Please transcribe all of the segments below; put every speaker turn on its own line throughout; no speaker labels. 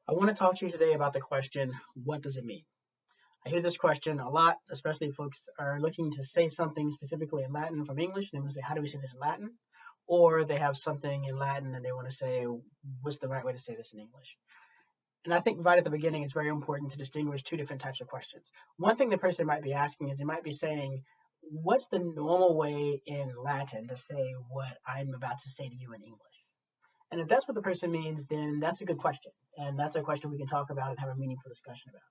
I want to talk to you today about the question, what does it mean? I hear this question a lot, especially if folks are looking to say something specifically in Latin from English. They want to say, how do we say this in Latin? Or they have something in Latin and they want to say, what's the right way to say this in English? And I think right at the beginning, it's very important to distinguish two different types of questions. One thing the person might be asking is they might be saying, what's the normal way in Latin to say what I'm about to say to you in English? And if that's what the person means, then that's a good question. And that's a question we can talk about and have a meaningful discussion about.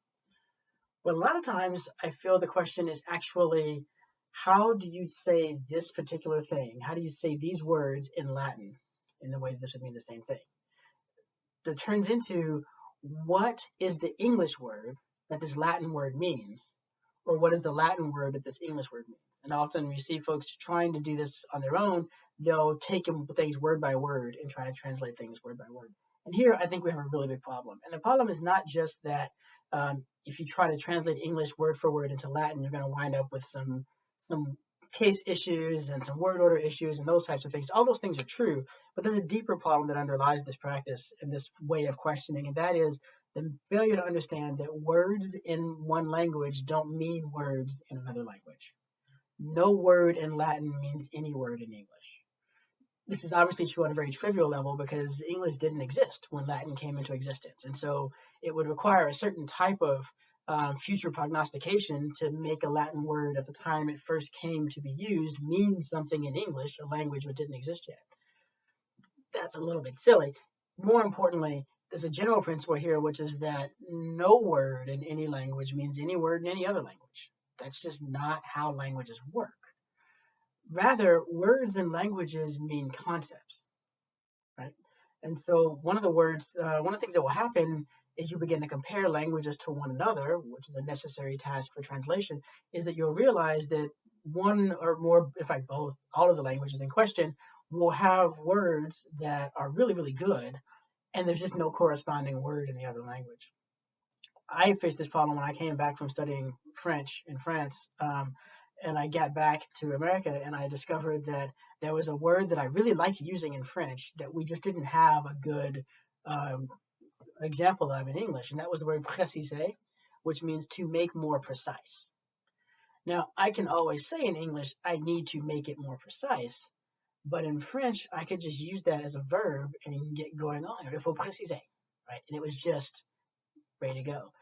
But a lot of times I feel the question is actually, how do you say this particular thing? How do you say these words in Latin in the way that this would mean the same thing? That turns into, what is the English word that this Latin word means? Or what is the Latin word that this English word means? And often we see folks trying to do this on their own. They'll take things word by word and try to translate things word by word. And here I think we have a really big problem. And the problem is not just that if you try to translate English word for word into Latin, you're going to wind up with some case issues and some word order issues and those types of things. All those things are true, but there's a deeper problem that underlies this practice and this way of questioning, and that is the failure to understand that words in one language don't mean words in another language. No word in Latin means any word in English. This is obviously true on a very trivial level because English didn't exist when Latin came into existence. And so it would require a certain type of future prognostication to make a Latin word at the time it first came to be used mean something in English, a language which didn't exist yet. That's a little bit silly. More importantly, there's a general principle here, which is that no word in any language means any word in any other language. That's just not how languages work. Rather, words in languages mean concepts, right? And so one of the things that will happen is you begin to compare languages to one another, which is a necessary task for translation, is that you'll realize that one or more, in fact, both, all of the languages in question will have words that are really, really good, and there's just no corresponding word in the other language. I faced this problem when I came back from studying French in France, and I got back to America, and I discovered that there was a word that I really liked using in French that we just didn't have a good um, example of in English, and that was the word préciser, which means to make more precise. Now, I can always say in English, I need to make it more precise, but in French, I could just use that as a verb and get going on. Il faut préciser, right? And it was just ready to go.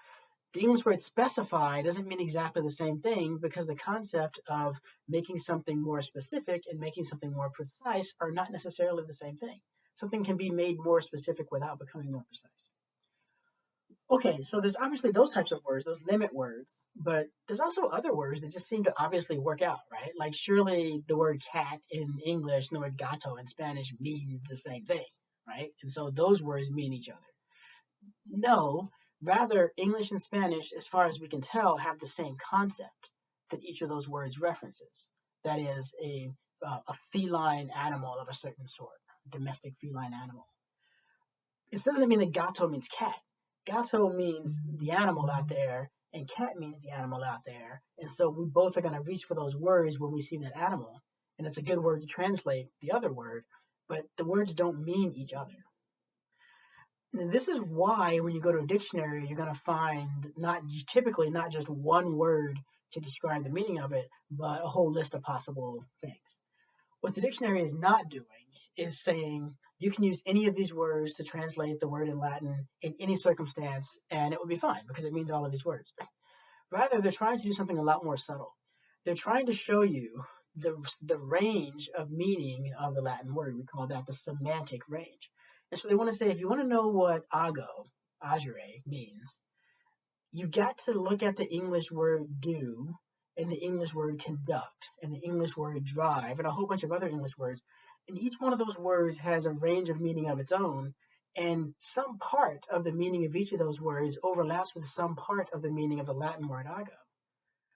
The English word specify doesn't mean exactly the same thing because the concept of making something more specific and making something more precise are not necessarily the same thing. Something can be made more specific without becoming more precise. Okay, so there's obviously those types of words, those limit words, but there's also other words that just seem to obviously work out, right? Like surely the word cat in English and the word gato in Spanish mean the same thing, right? And so those words mean each other. No, rather, English and Spanish, as far as we can tell, have the same concept that each of those words references. That is a feline animal of a certain sort, domestic feline animal. It doesn't mean that gato means cat. Gato means the animal out there, and cat means the animal out there. And so we both are going to reach for those words when we see that animal. And it's a good word to translate the other word, but the words don't mean each other. And this is why when you go to a dictionary, you're going to find typically not just one word to describe the meaning of it, but a whole list of possible things. What the dictionary is not doing is saying you can use any of these words to translate the word in Latin in any circumstance and it will be fine because it means all of these words. Rather, they're trying to do something a lot more subtle. They're trying to show you the range of meaning of the Latin word. We call that the semantic range. And so they want to say if you want to know what agere means, you've got to look at the English word do and the English word conduct and the English word drive and a whole bunch of other English words. And each one of those words has a range of meaning of its own. And some part of the meaning of each of those words overlaps with some part of the meaning of the Latin word ago.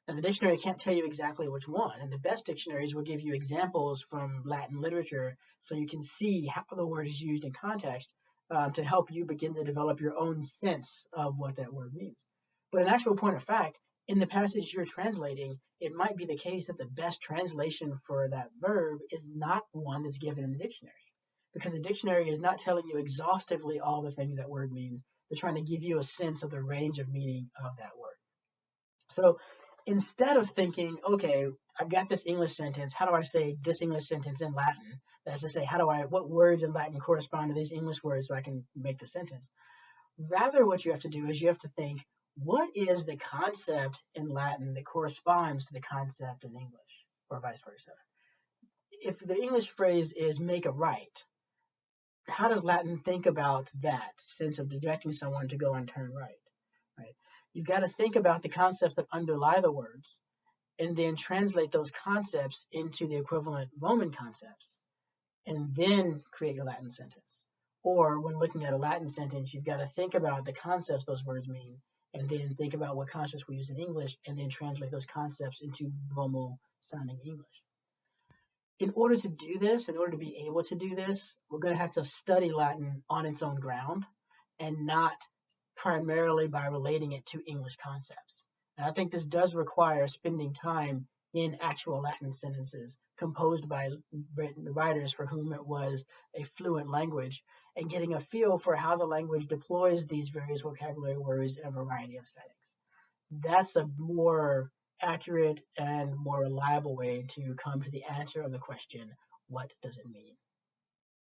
Now, the dictionary can't tell you exactly which one, and the best dictionaries will give you examples from Latin literature so you can see how the word is used in context to help you begin to develop your own sense of what that word means. But an actual point of fact, in the passage you're translating, it might be the case that the best translation for that verb is not one that's given in the dictionary. because the dictionary is not telling you exhaustively all the things that word means. They're trying to give you a sense of the range of meaning of that word. So instead of thinking, okay, I've got this English sentence, how do I say this English sentence in Latin? That's to say, what words in Latin correspond to these English words so I can make the sentence? Rather, what you have to do is you have to think, what is the concept in Latin that corresponds to the concept in English, or vice versa? If the English phrase is make a right, how does Latin think about that sense of directing someone to go and turn right? Right. You've got to think about the concepts that underlie the words and then translate those concepts into the equivalent Roman concepts and then create your Latin sentence. Or when looking at a Latin sentence, you've got to think about the concepts those words mean and then think about what concepts we use in English and then translate those concepts into normal sounding English. In order to do this, in order to be able to do this, we're going to have to study Latin on its own ground and not primarily by relating it to English concepts. And I think this does require spending time in actual Latin sentences composed by writers for whom it was a fluent language and getting a feel for how the language deploys these various vocabulary words in a variety of settings. That's a more accurate and more reliable way to come to the answer of the question, what does it mean?